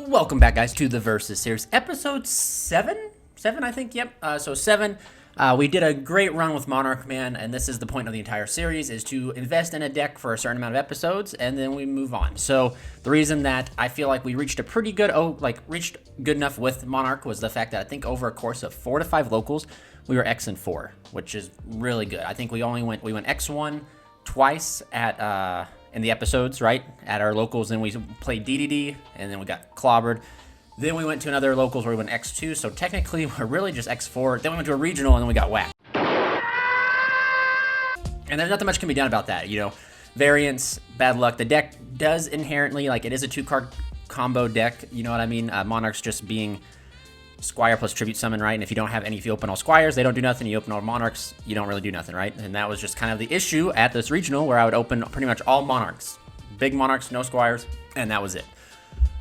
Welcome back, guys, to the Versus Series, episode 7, I think, yep, so 7, we did a great run with Monarch, man, and this is the point of the entire series, is to invest in a deck for a certain amount of episodes, and then we move on. So, the reason that I feel like we reached a pretty good, reached good enough with Monarch was the fact that I think over a course of 4 to 5 locals, we were X and 4, which is really good. I think we went X1 twice at, in the episodes, right, at our locals, then we played DDD, and then we got clobbered. Then we went to another locals where we went X2, so technically we're really just X4. Then we went to a regional, and then we got whacked. And there's nothing much can be done about that, you know. Variance, bad luck. The deck does inherently, like, it is a 2-card combo deck, you know what I mean? Monarch's just being Squire plus Tribute Summon, right? And if you don't have any, if you open all Squires, they don't do nothing. You open all Monarchs, you don't really do nothing, right? And that was just kind of the issue at this regional where I would open pretty much all Monarchs. Big Monarchs, no Squires, and that was it.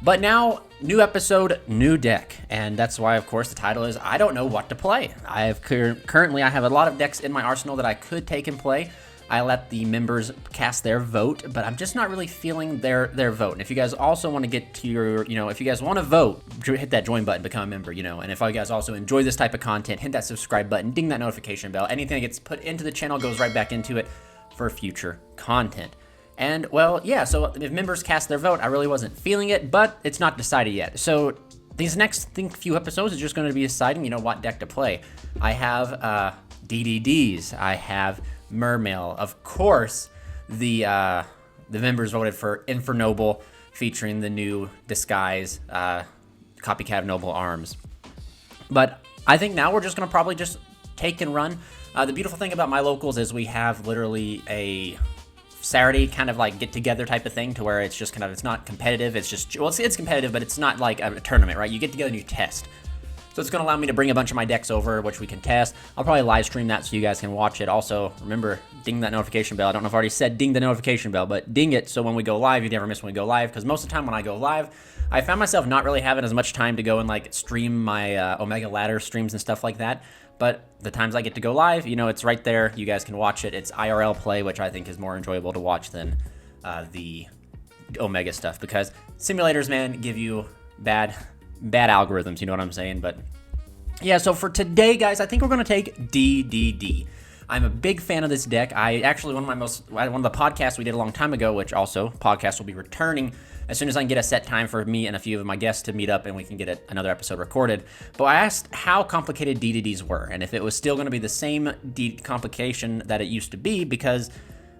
But now, new episode, new deck. And that's why, of course, the title is I don't know what to play. Currently, I have a lot of decks in my arsenal that I could take and play. I let the members cast their vote, but I'm just not really feeling their vote. And if you guys also want to get to your, you know, if you guys want to vote, hit that join button, become a member, you know. And if you guys also enjoy this type of content, hit that subscribe button, ding that notification bell. Anything that gets put into the channel goes right back into it for future content. And, well, yeah, so if members cast their vote, I really wasn't feeling it, but it's not decided yet. So these next few episodes is just going to be deciding, you know, what deck to play. I have DDDs. I have Mermail. Of course, the members voted for Infernoble, featuring the new disguise, copycat of Noble Arms. But I think now we're just going to probably just take and run. The beautiful thing about my locals is we have literally a Saturday kind of like get together type of thing to where it's just kind of, it's not competitive. It's just, well, it's competitive, but it's not like a tournament, right? You get together and you test. So it's going to allow me to bring a bunch of my decks over, which we can test. I'll probably live stream that so you guys can watch it. Also, remember, ding that notification bell. I don't know if I already said ding the notification bell, but ding it so when we go live, you never miss when we go live. Because most of the time when I go live, I found myself not really having as much time to go and like stream my Omega Ladder streams and stuff like that. But the times I get to go live, you know, it's right there. You guys can watch it. It's IRL play, which I think is more enjoyable to watch than the Omega stuff. Because simulators, man, give you bad algorithms, you know what I'm saying? But yeah, so for today, guys, I think we're going to take DDD. I'm a big fan of this deck. I actually, one of the podcasts we did a long time ago, which also podcast will be returning as soon as I can get a set time for me and a few of my guests to meet up and we can get another episode recorded. But I asked how complicated DDDs were and if it was still going to be the same complication that it used to be, because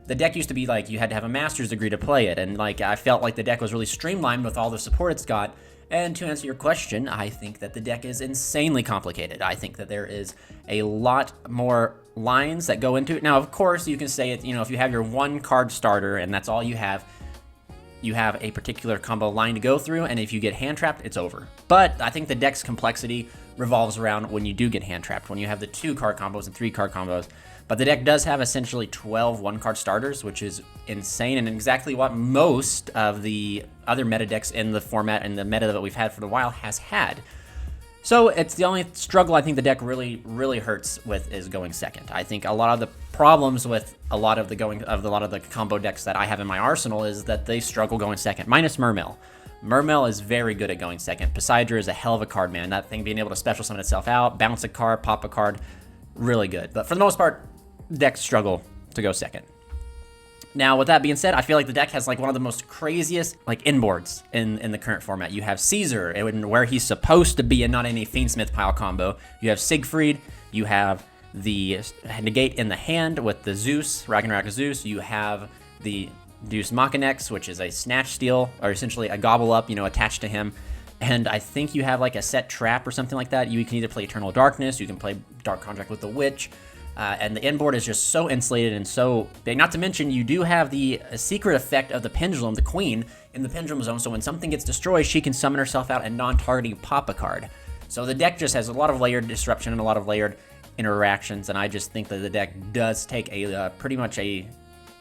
the deck used to be like you had to have a master's degree to play it. And like I felt like the deck was really streamlined with all the support it's got. And to answer your question, I think that the deck is insanely complicated. I think that there is a lot more lines that go into it. Now, of course, you can say it, you know, if you have your 1-card starter and that's all you have a particular combo line to go through, and if you get hand-trapped, it's over. But I think the deck's complexity revolves around when you do get hand-trapped, when you have the 2-card combos and 3-card combos. But the deck does have essentially 12 1-card starters, which is insane and exactly what most of the other meta decks in the format and the meta that we've had for a while has had. So it's the only struggle I think the deck really hurts with is going second. I think a lot of the problems with a lot of the combo decks that I have in my arsenal is that they struggle going second, minus Mermail. Mermail is very good at going second. Poseidra is a hell of a card, man. That thing being able to special summon itself out, bounce a card, pop a card, really good. But for the most part, decks struggle to go second. Now, with that being said, I feel like the deck has like one of the most craziest like inboards in the current format. You have Caesar, where he's supposed to be and not any Fiendsmith pile combo. You have Siegfried. You have the negate in the hand with the Zeus, Ragnarok Zeus. You have the Deus Machinex, which is a snatch steal, or essentially a gobble up, you know, attached to him. And I think you have like a set trap or something like that. You can either play Eternal Darkness, you can play Dark Contract with the Witch. And the inboard is just so insulated and so big. Not to mention, you do have the secret effect of the Pendulum, the Queen, in the Pendulum Zone. So when something gets destroyed, she can summon herself out and non-targeting pop a card. So the deck just has a lot of layered disruption and a lot of layered interactions, and I just think that the deck does take a pretty much a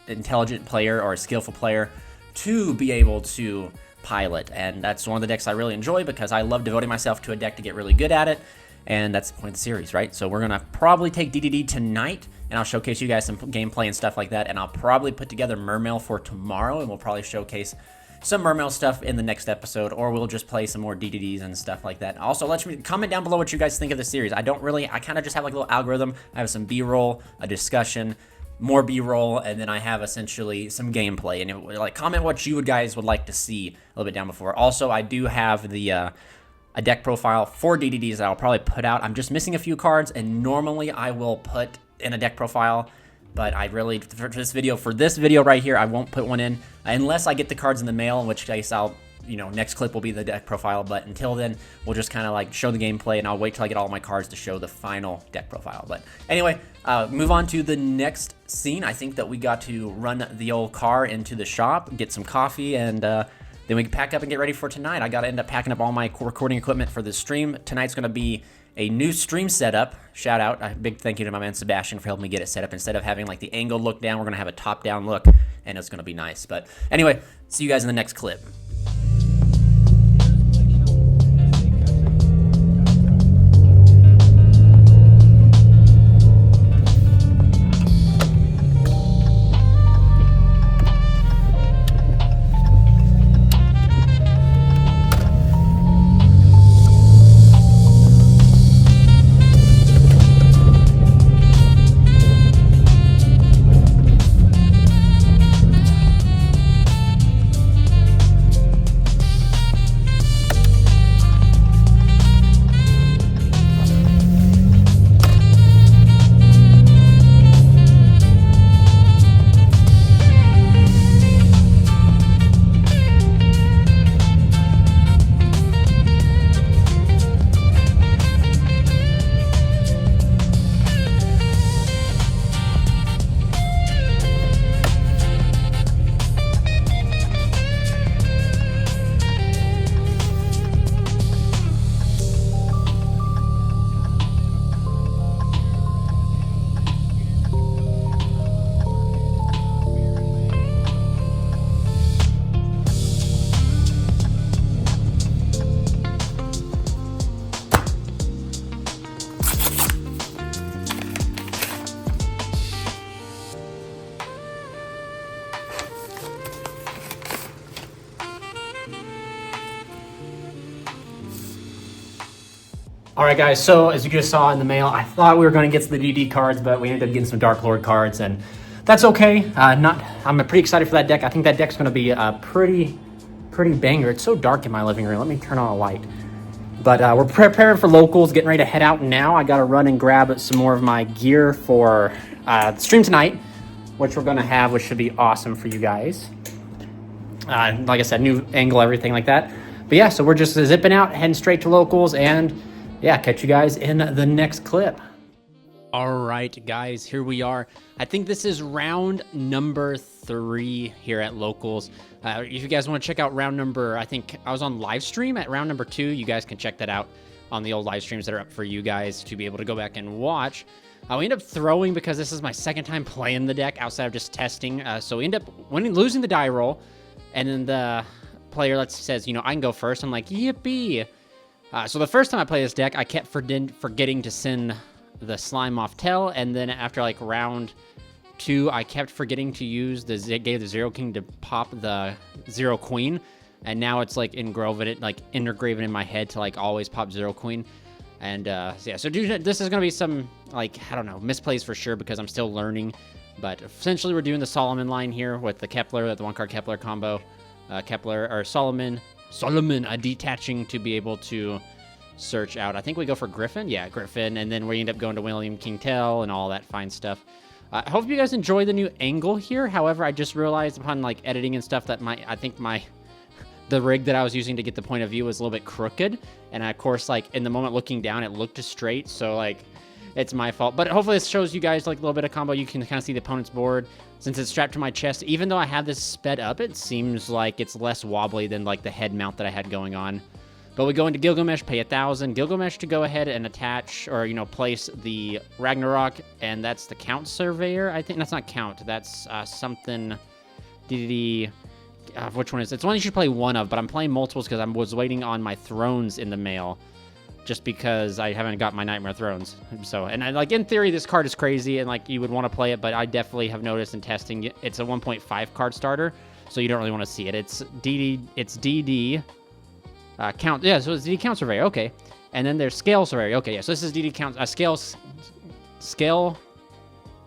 intelligent player or a skillful player to be able to pilot, and that's one of the decks I really enjoy because I love devoting myself to a deck to get really good at it, and that's the point of the series, right? So we're gonna probably take DDD tonight, and I'll showcase you guys some gameplay and stuff like that, and I'll probably put together Mermail for tomorrow, and we'll probably showcase some Mermail stuff in the next episode, or we'll just play some more DDDs and stuff like that. Also, let me comment down below what you guys think of the series. I kind of just have like a little algorithm. I have some B-roll, a discussion, more B-roll, and then I have essentially some gameplay. And like, comment what you guys would like to see a little bit down before. Also, I do have the a deck profile for DDDs that I'll probably put out. I'm just missing a few cards, and normally I will put in a deck profile, but I really, for this video right here, I won't put one in unless I get the cards in the mail, in which case I'll, next clip will be the deck profile. But until then, we'll just kind of like show the gameplay, and I'll wait till I get all my cards to show the final deck profile. But anyway, move on to the next scene. I think that we got to run the old car into the shop, get some coffee, and then we can pack up and get ready for tonight. I got to end up packing up all my recording equipment for the stream. Tonight's going to be a new stream setup. Shout out, a big thank you to my man Sebastian for helping me get it set up. Instead of having like the angle look down, we're going to have a top-down look, and it's going to be nice. But anyway, see you guys in the next clip. All right, guys, so as you just saw in the mail, I thought we were going to get the DD cards, but we ended up getting some Dark Lord cards, and that's okay. I'm pretty excited for that deck. I think that deck's going to be a pretty banger. It's so dark in my living room. Let me turn on a light. But we're preparing for locals, getting ready to head out now. I got to run and grab some more of my gear for the stream tonight, which we're going to have, which should be awesome for you guys. Like I said, new angle, everything like that. But yeah, so we're just zipping out, heading straight to locals, and yeah, catch you guys in the next clip. All right, guys, here we are. I think this is round number 3 here at locals. If you guys want to check out round number, I think I was on live stream at round number 2. You guys can check that out on the old live streams that are up for you guys to be able to go back and watch. We end up throwing because this is my second time playing the deck outside of just testing. So we end up losing the die roll, and then the player says, I can go first. I'm like, yippee. So the first time I played this deck, I kept forgetting to send the slime off tail, and then after like round 2, I kept forgetting to use the Zero King to pop the Zero Queen, and now it's like engraven in my head to like always pop Zero Queen. And yeah, so this is gonna be some like, I don't know, misplays for sure because I'm still learning. But essentially, we're doing the Solomon line here with the Kepler, the 1-card Kepler combo, Solomon detaching to be able to search out. I think we go for Griffin. Yeah, Griffin. And then we end up going to William King Tell and all that fine stuff. I hope you guys enjoy the new angle here. However, I just realized upon like editing and stuff that the rig that I was using to get the point of view was a little bit crooked. And of course, like in the moment looking down, it looked straight. So like, it's my fault. But hopefully this shows you guys like a little bit of combo. You can kind of see the opponent's board. Since it's strapped to my chest, even though I have this sped up, it seems like it's less wobbly than like the head mount that I had going on. But we go into Gilgamesh, pay 1,000. Gilgamesh to go ahead and attach, or, you know, place the Ragnarok, and that's the Count Surveyor. I think that's not Count. That's something... which one is it? It's one you should play one of, but I'm playing multiples because I was waiting on my Thrones in the mail, just because I haven't got my Nightmare Thrones. So, and like, in theory, this card is crazy, and like, you would want to play it, but I definitely have noticed in testing, it's a 1.5 card starter, so you don't really want to see it. It's DD... Count, yeah, so it's DD Count Surveyor, okay. And then there's Scale Surveyor, okay, yeah, so this is DD Count, Scale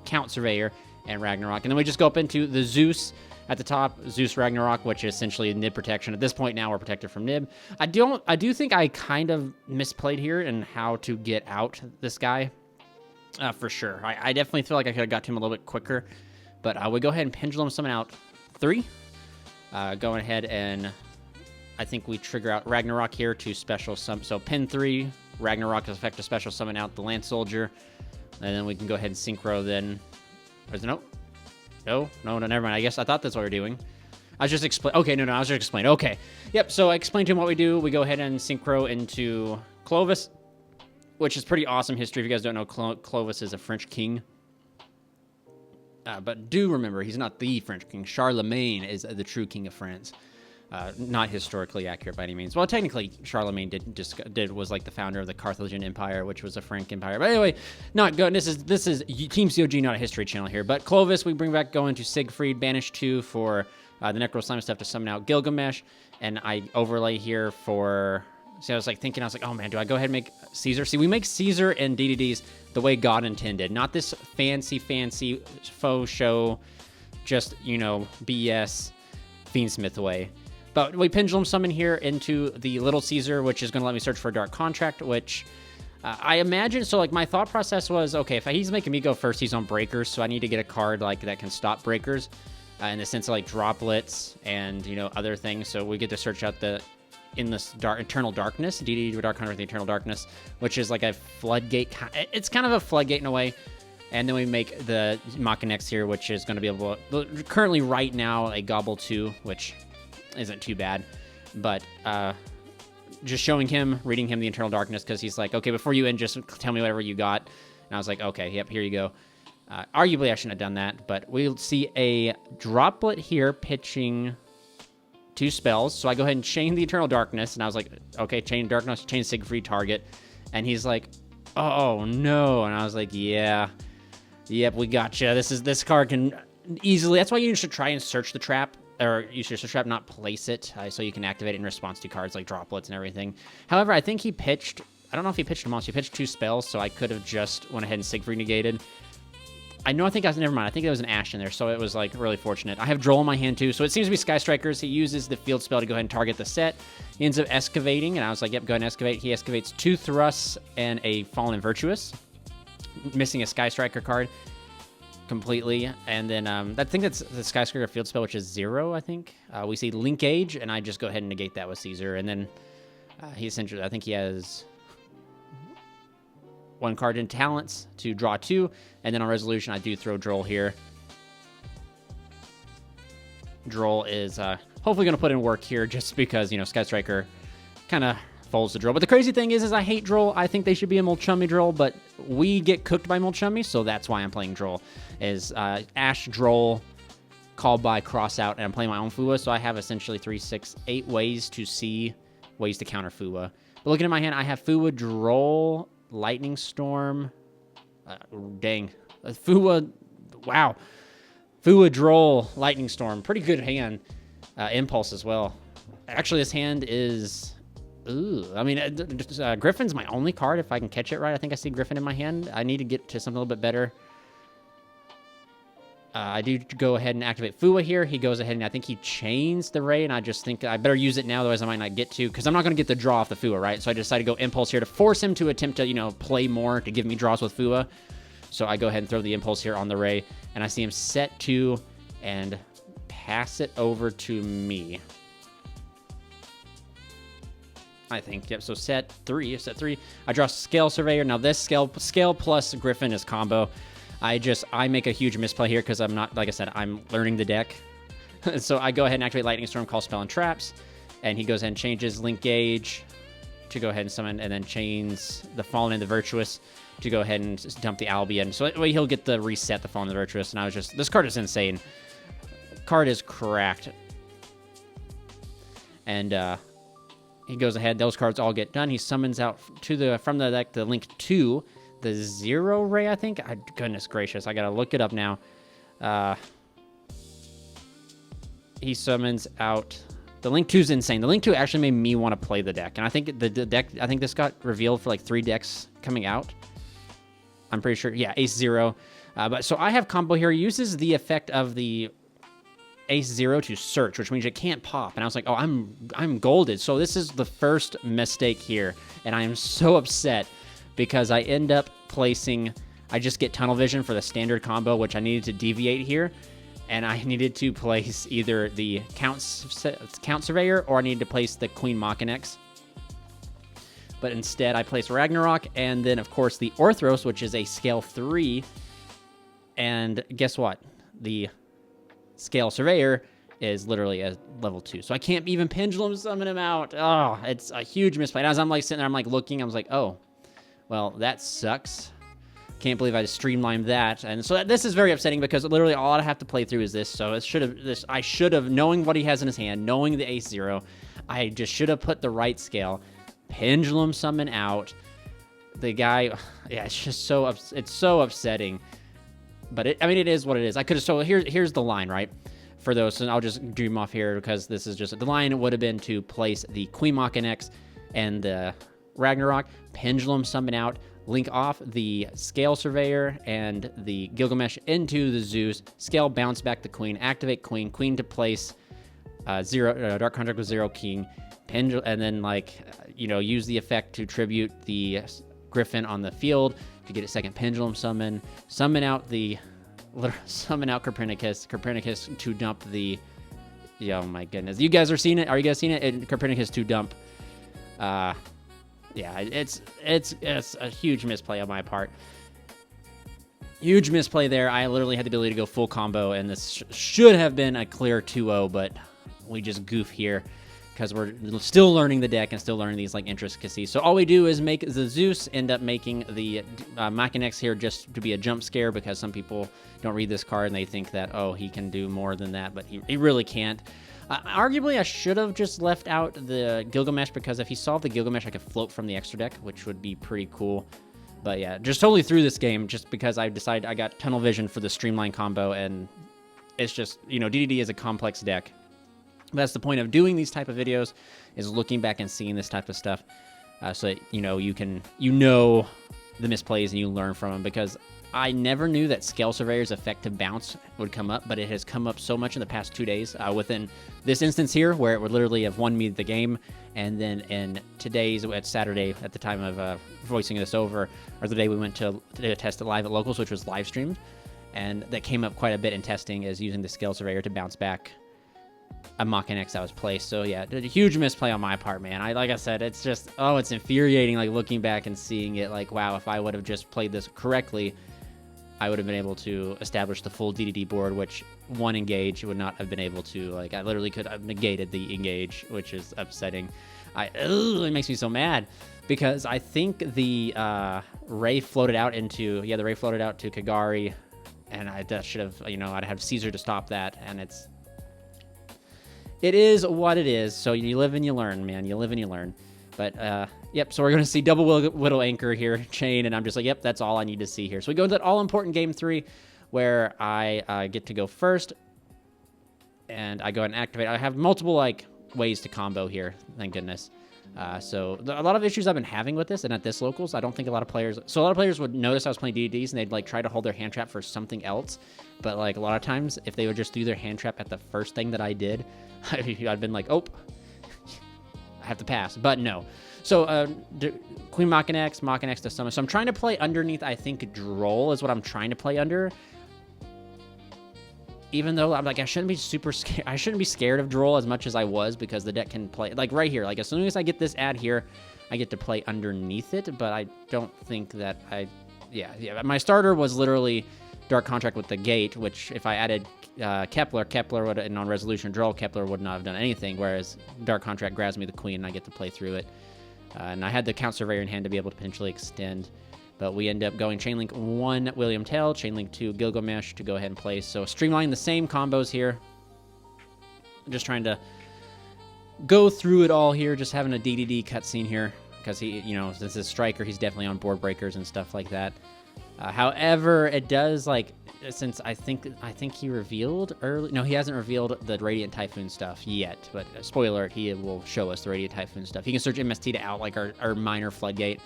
Count Surveyor and Ragnarok. And then we just go up into the Zeus at the top, Zeus Ragnarok, which is essentially Nib protection. At this point now, we're protected from Nib. I do think I kind of misplayed here in how to get out this guy, for sure. I definitely feel like I could have got to him a little bit quicker, but I would go ahead and Pendulum Summon out 3. Going ahead and... I think we trigger out Ragnarok here to special summon. So pin 3, Ragnarok is effective special summon out the Lance Soldier. And then we can go ahead and synchro then. Where's the note? No, never mind. I guess I thought that's what we're doing. I was just explaining. Okay, no, I was just explaining. Okay. Yep, so I explained to him what we do. We go ahead and synchro into Clovis, which is pretty awesome history. If you guys don't know, Clovis is a French king. But do remember, he's not the French king. Charlemagne is the true king of France. Not historically accurate by any means. Well, technically, Charlemagne was like the founder of the Carthaginian Empire, which was a Frank Empire. But anyway, not good. This is Team COG, not a history channel here. But Clovis, we bring back going to Siegfried, banish 2 for the Necro Slime stuff to summon out Gilgamesh, and I overlay here for. See, I was like, oh man, do I go ahead and make Caesar? See, we make Caesar and DDDs the way God intended, not this fancy faux show, just, you know, BS Fiendsmith way. But we Pendulum Summon here into the Little Caesar, which is going to let me search for a Dark Contract, which I imagine... So, like, my thought process was, okay, if he's making me go first, he's on Breakers, so I need to get a card, like, that can stop Breakers, in the sense of, like, Droplets and, you know, other things. So we get to search out Eternal Darkness, DD Dark Hunter with the Eternal Darkness, which is like a floodgate. It's kind of a floodgate in a way. And then we make the Machinex here, which is going to be able to... Currently, right now, a Gobble 2, which... isn't too bad, but just showing him, reading him the Eternal Darkness, because he's like, okay, before you end, just tell me whatever you got. And I was like, okay, yep, here you go. Arguably, I shouldn't have done that, but we'll see a Droplet here pitching 2 spells. So I go ahead and chain the Eternal Darkness, and I was like, okay, chain Darkness, chain Siegfried target. And he's like, oh no, and I was like, yeah, yep, we gotcha. This card can easily. That's why you should try and search the trap. Or use your trap, not place it, so you can activate it in response to cards like Droplets and everything. However, I think he pitched... I don't know if he pitched them all. So he pitched 2 spells, so I could have just went ahead and Siegfried negated. Never mind. I think there was an Ash in there, so it was, like, really fortunate. I have Droll in my hand, too, so it seems to be Sky Strikers. He uses the field spell to go ahead and target the set. He ends up excavating, and I was like, yep, go ahead and excavate. He excavates 2 Thrusts and a Fallen Virtuous, missing a Sky Striker card completely. And then I think that's the Skyscraper field spell, which is 0, I think. We see Linkage, and I just go ahead and negate that with Caesar. And then he essentially, I think he has 1 card in Talents to draw 2. And then on Resolution, I do throw Droll here. Droll is hopefully going to put in work here, just because, you know, Sky Striker kind of folds the Droll. But the crazy thing is I hate Droll. I think they should be a Mulchummy Droll, but we get cooked by Mulchummy, so that's why I'm playing Droll. Is Ash, Droll, Call by, Cross out, and I'm playing my own Fua, so I have essentially 3, 6, 8 ways to counter Fua. But looking at my hand, I have Fua, Droll, Lightning Storm. Fua, wow. Fua, Droll, Lightning Storm. Pretty good hand. Impulse as well. Actually, this hand is... Ooh, I mean, Griffin's my only card if I can catch it right. I think I see Griffin in my hand. I need to get to something a little bit better. I do go ahead and activate Fua here. He goes ahead and I think he chains the Ray, and I just think I better use it now, otherwise I might not get to, because I'm not going to get the draw off the Fua, right? So I decided to go Impulse here to force him to attempt to, you know, play more to give me draws with Fua. So I go ahead and throw the Impulse here on the Ray, and I see him set 2 and pass it over to me. I think, yep, so set 3. I draw Scale Surveyor. Now this Scale plus Griffin is combo. I make a huge misplay here because I'm not, like I said, I'm learning the deck. So I go ahead and activate Lightning Storm, call Spell and Traps, and he goes ahead and changes Link Gauge. to go ahead and summon, and then chains the Fallen and the Virtuous to go ahead and dump the Albion. So that way he'll get the reset the Fallen and the Virtuous. And I was just, this card is insane. Card is cracked. And he goes ahead. Those cards all get done. He summons out from the deck the Link 2, the Zero Ray, I think. Goodness gracious, I gotta look it up now. He summons out the Link 2 is insane. The Link 2 actually made me want to play the deck, and I think the deck. I think this got revealed for like 3 decks coming out. I'm pretty sure. Yeah, Ace Zero. But so I have combo here. He uses the effect of the Ace Zero to search, which means it can't pop. And I was like, oh, I'm golded. So this is the first mistake here, and I am so upset because I end up placing. I just get Tunnel Vision for the standard combo, which I needed to deviate here, and I needed to place either the Count Surveyor or I needed to place the Queen Machinex. But instead, I placed Ragnarok, and then of course the Orthros, which is a scale 3. And guess what? The Scale Surveyor is literally a level 2. So I can't even Pendulum Summon him out. Oh, it's a huge misplay. And as I'm like sitting there, I'm like looking, I was like, oh, well, that sucks. Can't believe I just streamlined that. And so this is very upsetting because literally all I have to play through is this. So I should have, knowing what he has in his hand, knowing the Ace Zero, I just should have put the right scale. Pendulum Summon out. The guy, yeah, it's just it's so upsetting. But it is what it is. I could have, so here's the line, right? For those, and I'll just dream off here because this is just, the line would have been to place the Queen Machinex and the Ragnarok, Pendulum Summon out, link off the Scale Surveyor and the Gilgamesh into the Zeus, Scale bounce back the Queen, activate Queen, Queen to place Dark Contract with Zero King, Pendulum, and then use the effect to tribute the Griffin on the field to get a second Pendulum Summon, summon out Copernicus to dump the, oh my goodness, you guys are seeing it? Are you guys seeing it? Copernicus to dump, yeah, it's a huge misplay on my part. Huge misplay there. I literally had the ability to go full combo, and this should have been a clear 2-0, but we just goof here because we're still learning the deck and still learning these intricacies. So all we do is make the Zeus, end up making the Machinex here just to be a jump scare because some people don't read this card and they think that, oh, he can do more than that, but he really can't. Arguably, I should have just left out the Gilgamesh because if he solved the Gilgamesh, I could float from the extra deck, which would be pretty cool. But yeah, just totally threw this game just because I decided I got Tunnel Vision for the Streamline combo, and it's just, DDD is a complex deck. That's the point of doing these type of videos, is looking back and seeing this type of stuff, so that, you know the misplays and you learn from them, because I never knew that Scale Surveyor's effect to bounce would come up, but it has come up so much in the past 2 days, within this instance here, where it would literally have won me the game, and then in today's, at Saturday, at the time of voicing this over, or the day we went to test it live at Locals, which was live streamed, and that came up quite a bit in testing, is using the Scale Surveyor to bounce back a Machinex that was placed. So yeah, a huge misplay on my part, man. Like I said, it's just, it's infuriating, looking back and seeing it, wow, if I would have just played this correctly, I would have been able to establish the full DDD board, which one engage would not have been able to. I literally could have negated the engage, which is upsetting. It makes me so mad because I think the Ray floated out into, the Ray floated out to Kagari, and I should have, I'd have Caesar to stop that, and it is what it is. So you live and you learn, man. You live and you learn. But, yep, so we're going to see double Widow Anchor here, chain, and I'm just like, yep, that's all I need to see here. So we go into that all-important Game 3, where I get to go first, and I go ahead and activate. I have multiple, ways to combo here, thank goodness. So a lot of issues I've been having with this, and at this Locals, I don't think a lot of players would notice I was playing DDDs, and they'd, try to hold their hand trap for something else. But, a lot of times, if they would just do their hand trap at the first thing that I did, I'd been like, oh, I have to pass, but no. So, Queen Machinex to summon. So I'm trying to play underneath, I think, Droll is what I'm trying to play under. Even though I'm I shouldn't be super scared. I shouldn't be scared of Droll as much as I was, because the deck can play, right here. As soon as I get this ad here, I get to play underneath it, but I don't think that yeah. My starter was literally Dark Contract with the Gate, which if I added Kepler would, and on Resolution Droll, Kepler would not have done anything, whereas Dark Contract grabs me the Queen and I get to play through it. And I had the Count Surveyor in hand to be able to potentially extend. But we end up going Chainlink 1 William Tell, Chainlink 2 Gilgamesh to go ahead and place. So streamlining the same combos here. Just trying to go through it all here, just having a DDD cutscene here. Because he, you know, since he's a striker, he's definitely on board breakers and stuff like that. However, it does, like, since I think he revealed early... No, he hasn't revealed the Radiant Typhoon stuff yet. But spoiler alert, he will show us the Radiant Typhoon stuff. He can search MST to out, like, our minor Floodgate.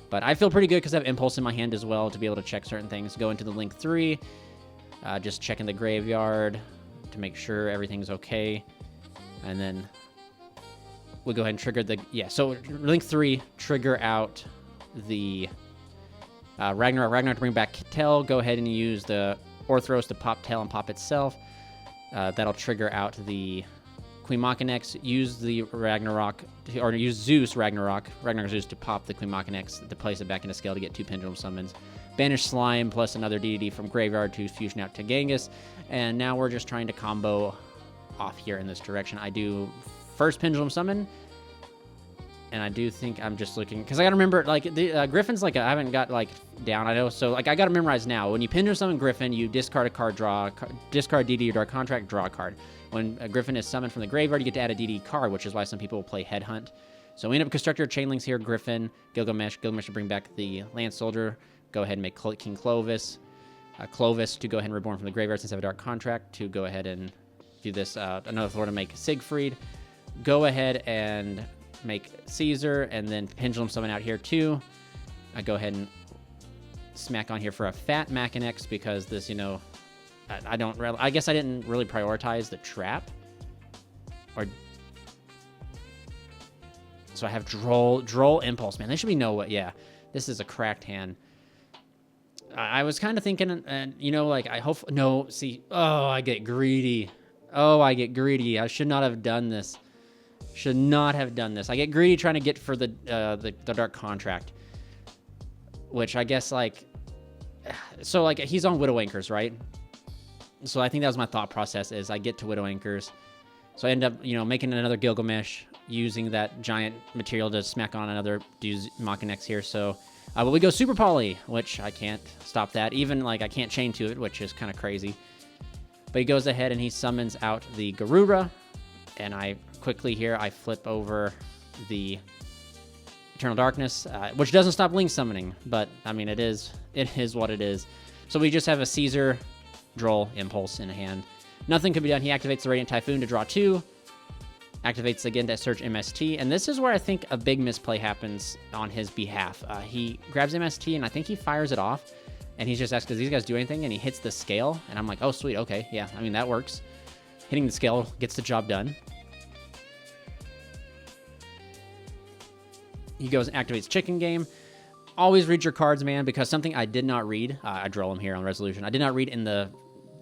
But I feel pretty good because I have Impulse in my hand as well to be able to check certain things. Go into the Link 3, just checking the graveyard to make sure everything's okay. And then we'll go ahead and trigger the... Yeah, so Link 3, trigger out the Ragnarok. Ragnarok to bring back Tell. Go ahead and use the Orthros to pop Tell and pop itself. That'll trigger out the Queen Machinex. Use the Ragnarok, or use Zeus Ragnarok Zeus to pop the Queen Machinex to place it back into scale to get 2 Pendulum Summons. Banish Slime plus another DDD from Graveyard to fusion out to Genghis. And now we're just trying to combo off here in this direction. I do first Pendulum Summon, and I do think I'm just looking, because I gotta remember, like, the Griffin's, like, I haven't got, like, down, I know, so, like, I gotta memorize now. When you Pendulum Summon Griffin, you discard a card, discard DD or Dark Contract, draw a card. When a Griffin is summoned from the graveyard, you get to add a DD card, which is why some people play Headhunt. So we end up Constructor Chainlinks here, Griffin, Gilgamesh to bring back the Lance Soldier, go ahead and make King Clovis, Clovis to go ahead and reborn from the graveyard since I have a Dark Contract, to go ahead and do this, another Thor to make Siegfried, go ahead and make Caesar, and then Pendulum Summon out here too. I go ahead and smack on here for a fat Machinex because this, you know, I guess I didn't really prioritize the trap. Or so I have Droll Impulse, man. They should be yeah, this is a cracked hand. I was kind of thinking, and you know, like, I hope, no, see, oh, I get greedy. I should not have done this. I get greedy trying to get for the Dark Contract, which I guess, like, so, like, he's on Widow Anchors, right? So I think that was my thought process, is I get to Widow Anchors. So I end up, you know, making another Gilgamesh, using that giant material to smack on another Machinex here. So, but we go Super Poly, which I can't stop that. Even, like, I can't chain to it, which is kind of crazy. But he goes ahead and he summons out the Garura. And I quickly here, I flip over the Eternal Darkness, which doesn't stop Link summoning. But, I mean, it is what it is. So we just have a Caesar, Droll, Impulse in hand. Nothing can be done. He activates the Radiant Typhoon to draw 2. Activates again to search MST. And this is where I think a big misplay happens on his behalf. He grabs MST, and I think he fires it off. And he's just asked, does these guys do anything? And he hits the scale. And I'm like, oh, sweet. Okay, yeah. I mean, that works. Hitting the scale gets the job done. He goes and activates Chicken Game. Always read your cards, man, because something I did not read, I draw him here on Resolution, I did not read in the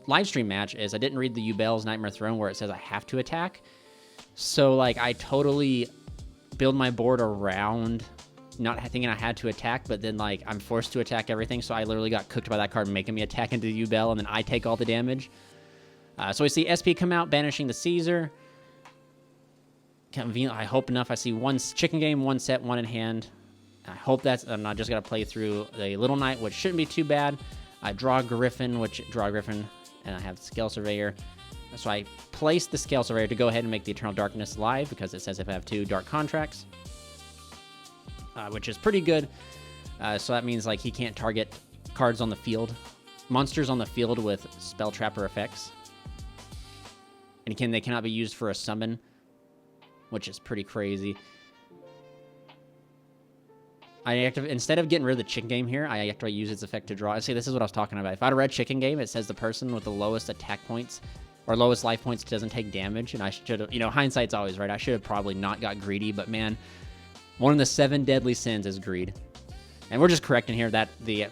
live stream match, is I didn't read the Yubel's Nightmare Throne where it says I have to attack. So, like, I totally build my board around not thinking I had to attack, but then, like, I'm forced to attack everything, so I literally got cooked by that card making me attack into the Yubel, and then I take all the damage. So we see SP come out, banishing the Caesar. I hope enough. I see one Chicken Game, one set, one in hand. I hope that's... I'm not just going to play through the Little Knight, which shouldn't be too bad. I draw Griffin, and I have the Scale Surveyor. So I place the Scale Surveyor to go ahead and make the Eternal Darkness live, because it says if I have 2 Dark Contracts, which is pretty good. So that means, like, he can't target cards on the field, monsters on the field with Spell Trapper effects. And they cannot be used for a summon, which is pretty crazy. Instead of getting rid of the Chicken Game here, I actually use its effect to draw. See, this is what I was talking about. If I had read Chicken Game, it says the person with the lowest attack points or lowest life points doesn't take damage, and I should have, you know, hindsight's always right. I should have probably not got greedy, but man, one of the 7 deadly sins is greed. And we're just correcting here that the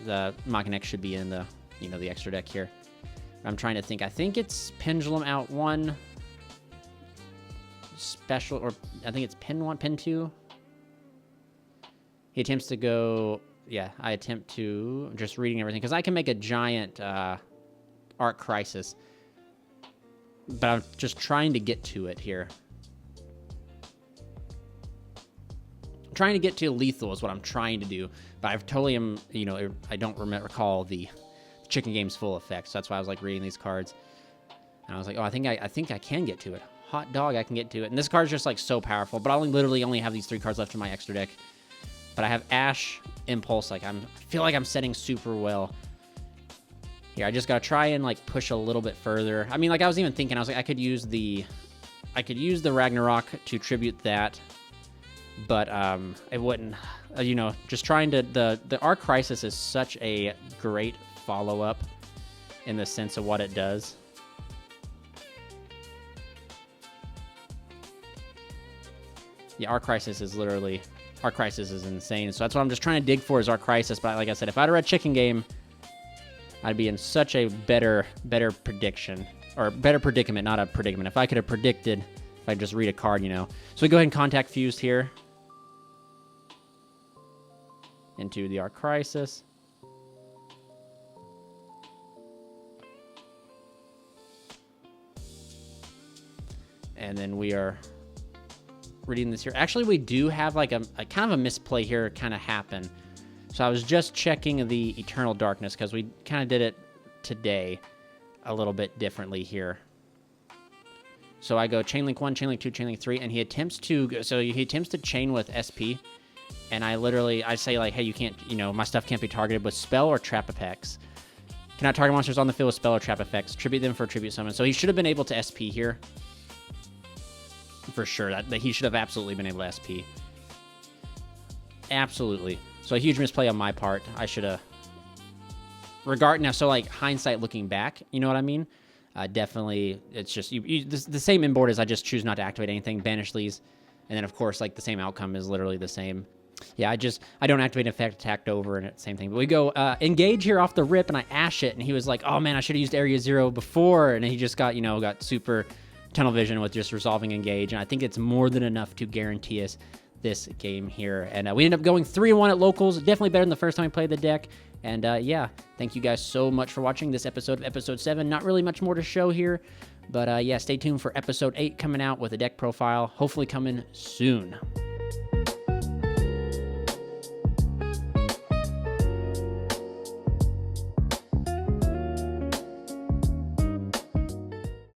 Machinex should be in the, you know, the extra deck here. I'm trying to think. I think it's Pendulum out 1. Special, or I think it's pin 1, pin 2. He attempts to go, yeah, I attempt to, I'm just reading everything, because I can make a giant Arc Crisis, but I'm just trying to get to it here. I'm trying to get to lethal is what I'm trying to do, but I've totally I don't recall the chicken game's full effect. So that's why I was like reading these cards, and I was like, oh, I think I can get to it. Hot dog, I can get to it. And this card's just like so powerful, but I literally only have these 3 cards left in my extra deck. But I have Ash, Impulse. Like I feel like I'm setting super well. Here, I just gotta try and like push a little bit further. I mean, like I was even thinking, I was like, I could use the Ragnarok to tribute that, but it wouldn't. Just trying to the Arc Crisis is such a great follow-up in the sense of what it does. Yeah, Arc Crisis is insane. So that's what I'm just trying to dig for is Arc Crisis. But like I said, if I'd have read Chicken Game, I'd be in such a better prediction, or better predicament, not a predicament. If I could have predicted, if I just read a card, So we go ahead and contact Fused here into the Arc Crisis. And then we are reading this here. Actually, we do have like a kind of a misplay here kind of happen. So I was just checking the Eternal Darkness because we kind of did it today a little bit differently here. So I go Chainlink 1, Chainlink 2, Chainlink 3, and he attempts to chain with SP, and I say like, hey, you can't, my stuff can't be targeted with spell or trap effects. Cannot target monsters on the field with spell or trap effects. Tribute them for a tribute summon. So he should have been able to SP here. For sure, that he should have absolutely been able to SP. Absolutely. So a huge misplay on my part. I should have... So like hindsight looking back, you know what I mean? Definitely, it's just... the same inboard is I just choose not to activate anything, banish these, and then of course like the same outcome is literally the same. Yeah, I don't activate an effect, attacked over, and it's the same thing. But we go engage here off the rip, and I ash it, and he was like, oh man, I should have used Area 0 before, and he just got, got super tunnel vision with just resolving engage, and I think it's more than enough to guarantee us this game here. And we ended up going 3-1 at locals, definitely better than the first time we played the deck. And yeah, thank you guys so much for watching this episode of Episode 7. Not really much more to show here, but yeah, stay tuned for Episode 8 coming out with a deck profile, hopefully coming soon.